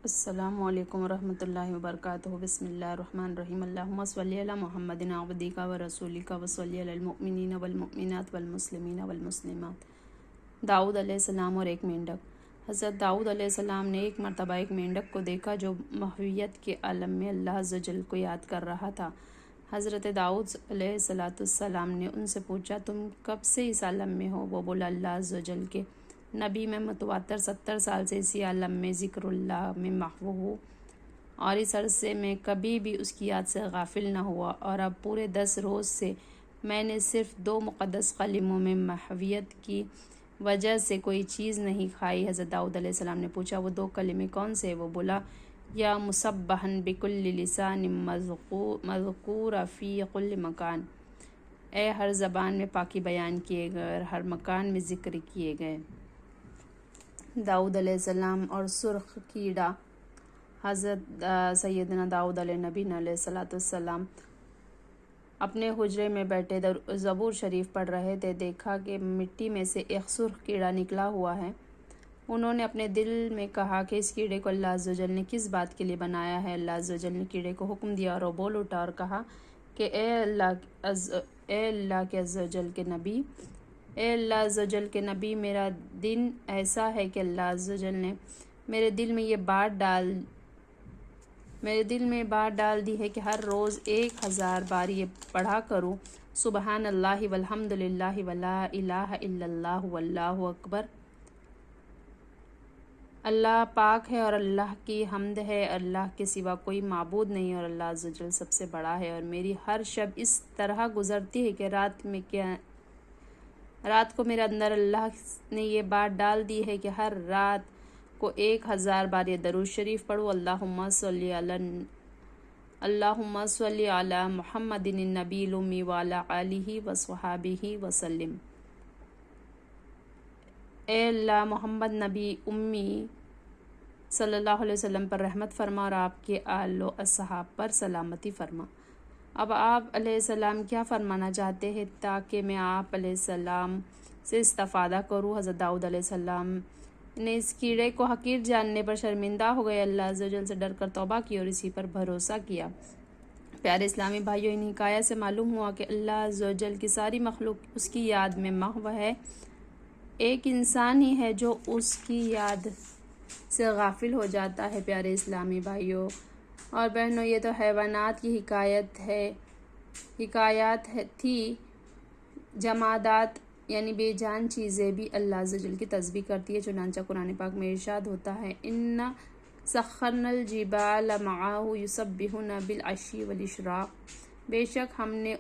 السلام علیکم ورحمۃ اللہ وبرکاتہ۔ بسم اللہ الرحمن الرحیم۔ اللہم صلی علی محمد عبدک و رسولک و صلی علی المؤمنین والمؤمنات والمسلمین والمسلمات۔ داؤد علیہ السلام اور ایک مینڈک۔ حضرت داؤد علیہ السلام نے ایک مرتبہ ایک مینڈک کو دیکھا جو محویت کے عالم میں اللہ عز و جل کو یاد کر رہا تھا۔ حضرت داؤد علیہ السلام نے ان سے پوچھا، تم کب سے اس عالم میں ہو؟ وہ بولا، اللہ عز و جل کے نبی میں متواتر 70 سال سے اسی عالم میں ذکر اللہ میں محو ہوں، اور اس عرصے میں کبھی بھی اس کی یاد سے غافل نہ ہوا، اور اب پورے 10 روز سے میں نے صرف 2 مقدس کلموں میں محویت کی وجہ سے کوئی چیز نہیں کھائی۔ حضرت داؤد علیہ السلام نے پوچھا، وہ 2 کلمے کون سے؟ وہ بولا، یا مسبحن بکل لسان مذکور فی کل مکان، اے ہر زبان میں پاکی بیان کیے گئے اور ہر مکان میں ذکر کیے گئے۔ داؤد علیہ السلام اور سرخ کیڑا۔ حضرت سیدنا داؤد علیہ نبی علیہ السلام اپنے حجرے میں بیٹھے زبور شریف پڑھ رہے تھے۔ دیکھا کہ مٹی میں سے ایک سرخ کیڑا نکلا ہوا ہے۔ انہوں نے اپنے دل میں کہا کہ اس کیڑے کو اللہ عز و جل نے کس بات کے لیے بنایا ہے؟ اللہ عز و جل نے کیڑے کو حکم دیا اور وہ بول اٹھا اور کہا کہ اے اللہ کے عز و جل کے نبی، اے اللہ عز و جل کے نبی، میرا دن ایسا ہے کہ اللہ عز و جل نے میرے دل میں یہ بات ڈال دی ہے کہ ہر روز 1000 بار یہ پڑھا کروں، سبحان اللہ والحمد للہ ولا الہ الا اللہ واللہ اکبر۔ اللہ پاک ہے اور اللہ کی حمد ہے، اللہ کے سوا کوئی معبود نہیں، اور اللہ عز و جل سب سے بڑا ہے۔ اور میری ہر شب اس طرح گزرتی ہے کہ رات کو میرے اندر اللہ نے یہ بات ڈال دی ہے کہ ہر رات کو 1000 بار یہ درود شریف پڑھو، اللہم صلی علی محمد النبی الامی وعلی آلہ وصحبہ وسلم۔ اے اللہ، محمد نبی امی صلی اللہ علیہ وسلم پر رحمت فرما اور آپ کے آل و اصحاب پر سلامتی فرما۔ اب آپ علیہ السلام کیا فرمانا چاہتے ہیں تاکہ میں آپ علیہ السلام سے استفادہ کروں؟ حضرت داؤد علیہ السلام نے اس کیڑے کو حقیر جاننے پر شرمندہ ہو گئے، اللہ عز و جل سے ڈر کر توبہ کی اور اسی پر بھروسہ کیا۔ پیارے اسلامی بھائیوں، ان حکایت سے معلوم ہوا کہ اللہ عز و جل کی ساری مخلوق اس کی یاد میں محو ہے، ایک انسان ہی ہے جو اس کی یاد سے غافل ہو جاتا ہے۔ پیارے اسلامی بھائیوں اور بہنوں، یہ تو حیوانات کی حکایات تھی۔ جمادات یعنی بے جان چیزیں بھی اللہ عز و جل کی تسبیح کرتی ہے، چنانچہ قرآن پاک میں ارشاد ہوتا ہے، اِنَّا سَخَّرْنَا الْجِبَالَ مَعَهُ يُسَبِّحُونَ بِالْعَشِيِّ وَالْإِشْرَاقِ، بے شک ہم نے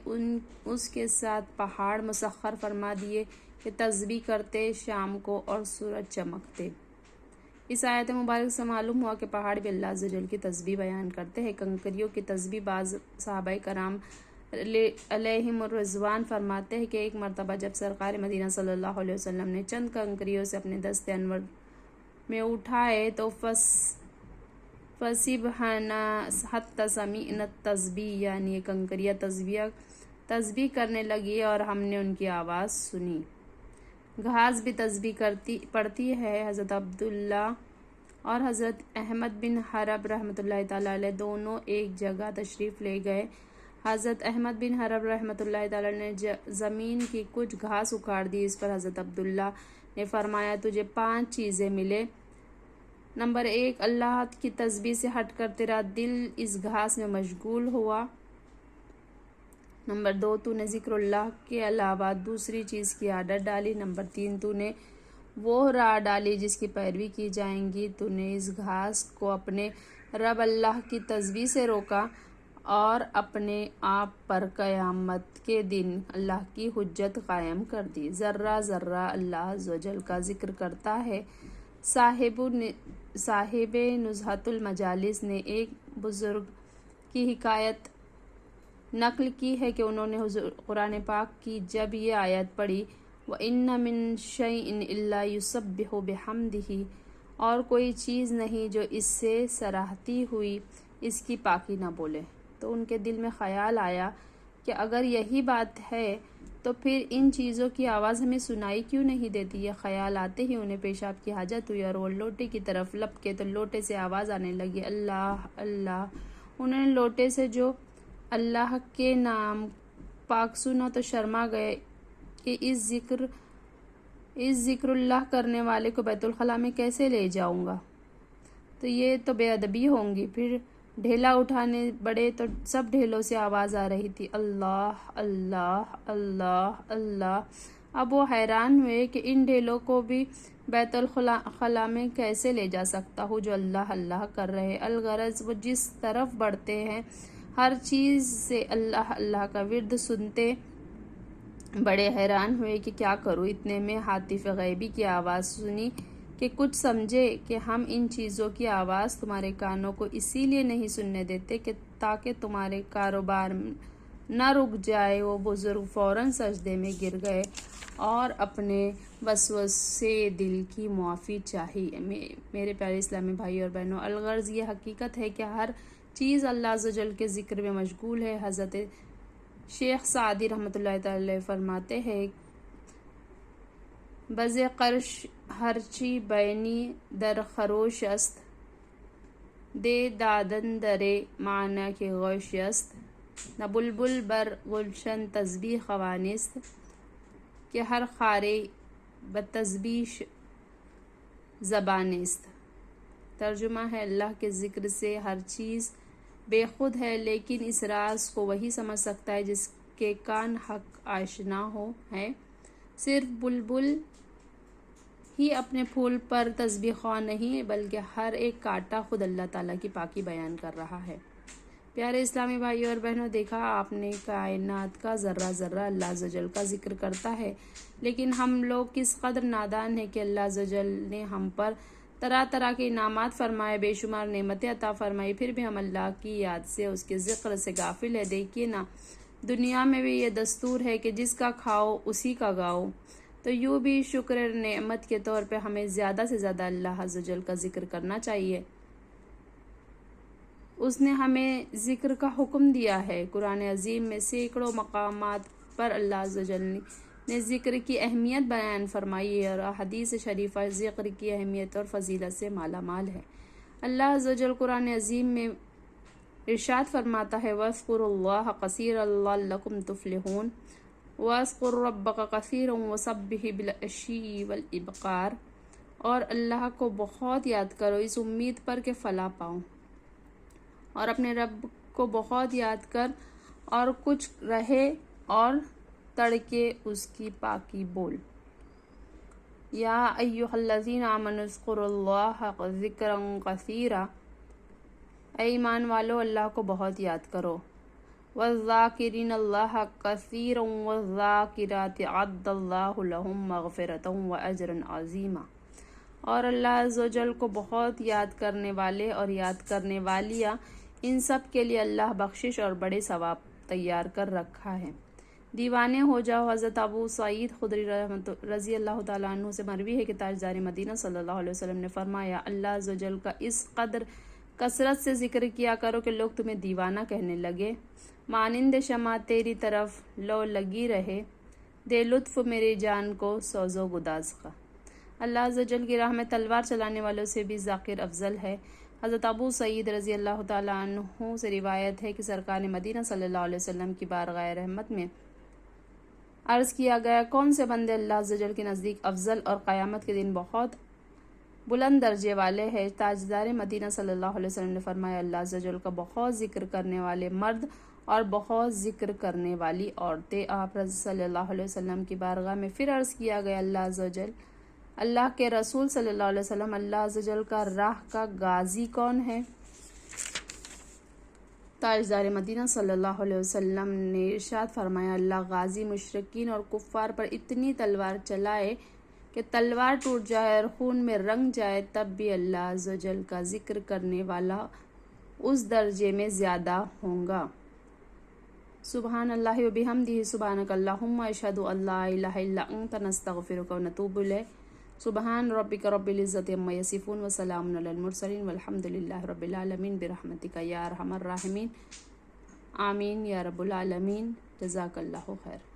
اس کے ساتھ پہاڑ مسخر فرما دیے کہ تسبیح کرتے شام کو اور سورج چمکتے۔ اس آیت مبارک سے معلوم ہوا کہ پہاڑ بھی اللہ عز و جل کی تسبیح بیان کرتے ہیں۔ کنکریوں کی تسبیح بعض صحابہ کرام علیہم الرضوان فرماتے ہیں کہ ایک مرتبہ جب سرکار مدینہ صلی اللہ علیہ وسلم نے چند کنکریوں سے اپنے دست انور میں اٹھائے تو فَسِبْحَنَا حَتَّى سَمِعْنَا التَّسْبِيحَ، یعنی یہ کنکریاں تسبیح کرنے لگی اور ہم نے ان کی آواز سنی۔ گھاس بھی تسبیح پڑھتی ہے۔ حضرت عبداللہ اور حضرت احمد بن حرب رحمۃ اللہ تعالیٰ علیہ دونوں ایک جگہ تشریف لے گئے۔ حضرت احمد بن حرب رحمۃ اللہ تعالیٰ نے زمین کی کچھ گھاس اکھاڑ دی۔ اس پر حضرت عبداللہ نے فرمایا، تجھے 5 چیزیں ملے۔ نمبر 1، اللہ کی تسبیح سے ہٹ کر تیرا دل اس گھاس میں مشغول ہوا۔ نمبر 2، تو نے ذکر اللہ کے علاوہ دوسری چیز کی عادت ڈالی۔ نمبر 3، تو نے وہ راہ ڈالی جس کی پیروی کی جائیں گی۔ تو نے اس گھاس کو اپنے رب اللہ کی تسبیح سے روکا اور اپنے آپ پر قیامت کے دن اللہ کی حجت قائم کر دی۔ ذرہ ذرہ اللہ عز و جل کا ذکر کرتا ہے۔ صاحب نزہۃ المجالس نے ایک بزرگ کی حکایت نقل کی ہے کہ انہوں نے قرآن پاک کی جب یہ آیت پڑھی، وَإِنَّ مِن شَيْءٍ إِلَّا يُسَبِّحُ بِحَمْدِهِ، اور کوئی چیز نہیں جو اس سے سراہتی ہوئی اس کی پاکی نہ بولے، تو ان کے دل میں خیال آیا کہ اگر یہی بات ہے تو پھر ان چیزوں کی آواز ہمیں سنائی کیوں نہیں دیتی؟ یہ خیال آتے ہی انہیں پیشاب کی حاجت ہوئی اور وہ لوٹے کی طرف لپکے تو لوٹے سے آواز آنے لگی، اللہ اللہ۔ انہوں نے لوٹے سے جو اللہ کے نام پاک سنا تو شرما گئے کہ اس ذکر اللہ کرنے والے کو بیت الخلاء میں کیسے لے جاؤں گا؟ تو یہ تو بے ادبی ہوں گی۔ پھر ڈھیلا اٹھانے بڑے تو سب ڈھیلوں سے آواز آ رہی تھی، اللہ اللہ اللہ اللہ۔ اب وہ حیران ہوئے کہ ان ڈھیلوں کو بھی بیت الخلاء میں کیسے لے جا سکتا ہوں جو اللہ اللہ کر رہے۔ الغرض وہ جس طرف بڑھتے ہیں ہر چیز سے اللہ اللہ کا ورد سنتے بڑے حیران ہوئے کہ کیا کروں۔ اتنے میں ہاتف غیبی کی آواز سنی کہ کچھ سمجھے کہ ہم ان چیزوں کی آواز تمہارے کانوں کو اسی لیے نہیں سننے دیتے کہ تاکہ تمہارے کاروبار نہ رک جائے۔ وہ بزرگ فوراً سجدے میں گر گئے اور اپنے وسوسے دل کی معافی چاہی۔ میرے پیارے اسلامی بھائی اور بہنوں، الغرض یہ حقیقت ہے کہ ہر چیز اللہ عز و جل کے ذکر میں مشغول ہے۔ حضرت شیخ سعدی رحمۃ اللہ تعالی فرماتے ہیں، بز قرش ہرچی بینی در خروش است، دے دادن درے معنی کے غوش است، نہ بلبل بر گلشن تسبیح خوانست، کہ ہر خارے بتسبیح زبانست۔ ترجمہ ہے، اللہ کے ذکر سے ہر چیز بے خود ہے، لیکن اس راز کو وہی سمجھ سکتا ہے جس کے کان حق آشنا ہو ہیں۔ صرف بلبل ہی اپنے پھول پر تسبیح خواں نہیں بلکہ ہر ایک کانٹا خود اللہ تعالیٰ کی پاکی بیان کر رہا ہے۔ پیارے اسلامی بھائیوں اور بہنوں، دیکھا آپ نے کائنات کا ذرہ ذرہ اللہ عز و جل کا ذکر کرتا ہے، لیکن ہم لوگ کس قدر نادان ہیں کہ اللہ عز و جل نے ہم پر طرح طرح کے انعامات فرمائے، بے شمار نعمتیں عطا فرمائی، پھر بھی ہم اللہ کی یاد سے، اس کے ذکر سے غافل ہے۔ دیکھیے نا، دنیا میں بھی یہ دستور ہے کہ جس کا کھاؤ اسی کا گاؤ، تو یوں بھی شکر نعمت کے طور پہ ہمیں زیادہ سے زیادہ اللہ عز و جل کا ذکر کرنا چاہیے۔ اس نے ہمیں ذکر کا حکم دیا ہے۔ قرآن عظیم میں سینکڑوں مقامات پر اللہ عز و جل نے ذکر کی اہمیت بیان فرمائی ہے اور حدیث شریفہ ذکر کی اہمیت اور فضیلت سے مالا مال ہے۔ اللہ عز و جل قرآن عظیم میں ارشاد فرماتا ہے، وَاذْكُرُوا اللَّهَ كَثِيرًا لَعَلَّكُمْ تُفْلِحُونَ، وَاذْكُرْ رَبَّكَ كَثِيرًا وَسَبِّحْ بِالْعَشِيِّ وَالْإِبْكَارِ، اور اللہ کو بہت یاد کرو اس امید پر کہ فلاح پاؤں، اور اپنے رب کو بہت یاد کر اور کچھ رہے اور تڑکے اس کی پاکی بول۔ یا ایھا الذین آمنوا اذکروا اللہ ذکرا کثیرا، اے ایمان والو اللہ کو بہت یاد کرو۔ والذاکرین اللہ کثیرا والذاکرات اعد اللہ لہم مغفرۃ واجرا عظیما، اور اللہ عز و جل کو بہت یاد کرنے والے اور یاد کرنے والیاں، ان سب کے لیے اللہ بخشش اور بڑے ثواب تیار کر رکھا ہے۔ دیوانے ہو جاؤ۔ حضرت ابو سعید خدری رضی اللہ تعالیٰ عنہ سے مروی ہے کہ تاجدار مدینہ صلی اللہ علیہ وسلم نے فرمایا، اللہ عز و جل کا اس قدر کثرت سے ذکر کیا کرو کہ لوگ تمہیں دیوانہ کہنے لگے۔ مانند شمع تیری طرف لو لگی رہے، دے لطف میری جان کو سوز و گداز کا۔ اللہ عز و جل کی راہ میں تلوار چلانے والوں سے بھی ذاکر افضل ہے۔ حضرت ابو سعید رضی اللہ تعالیٰ عنہ سے روایت ہے کہ سرکار مدینہ صلی اللہ علیہ وسلم کی بارگاہ رحمت میں عرض کیا گیا، کون سے بندے اللہ عز و جل کے نزدیک افضل اور قیامت کے دن بہت بلند درجے والے ہیں؟ تاجدار مدینہ صلی اللہ علیہ وسلم نے فرمایا، اللہ عز و جل کا بہت ذکر کرنے والے مرد اور بہت ذکر کرنے والی عورتیں۔ آپ صلی اللہ علیہ وسلم کی بارگاہ میں پھر عرض کیا گیا، اللہ عز و جل، اللہ کے رسول صلی اللہ علیہ وسلم، اللہ عز و جل کا راہ کا غازی کون ہے؟ تاجدار مدینہ صلی اللہ علیہ وسلم نے ارشاد فرمایا، اللہ غازی مشرکین اور کفار پر اتنی تلوار چلائے کہ تلوار ٹوٹ جائے اور خون میں رنگ جائے، تب بھی اللہ عز و جل کا ذکر کرنے والا اس درجے میں زیادہ ہوگا۔ سبحان اللہ و بحمدہ، سبحانک اللہم اشہد ان لا الہ الا انت، نستغفرک و نتوب الیک۔ سبحان ربک رب العزت عما یصفون وسلام علی المرسلین والحمد للہ رب العالمین برحمتک یا ارحم الراحمین، آمین یا رب العالمین۔ جزاک اللہ خیر۔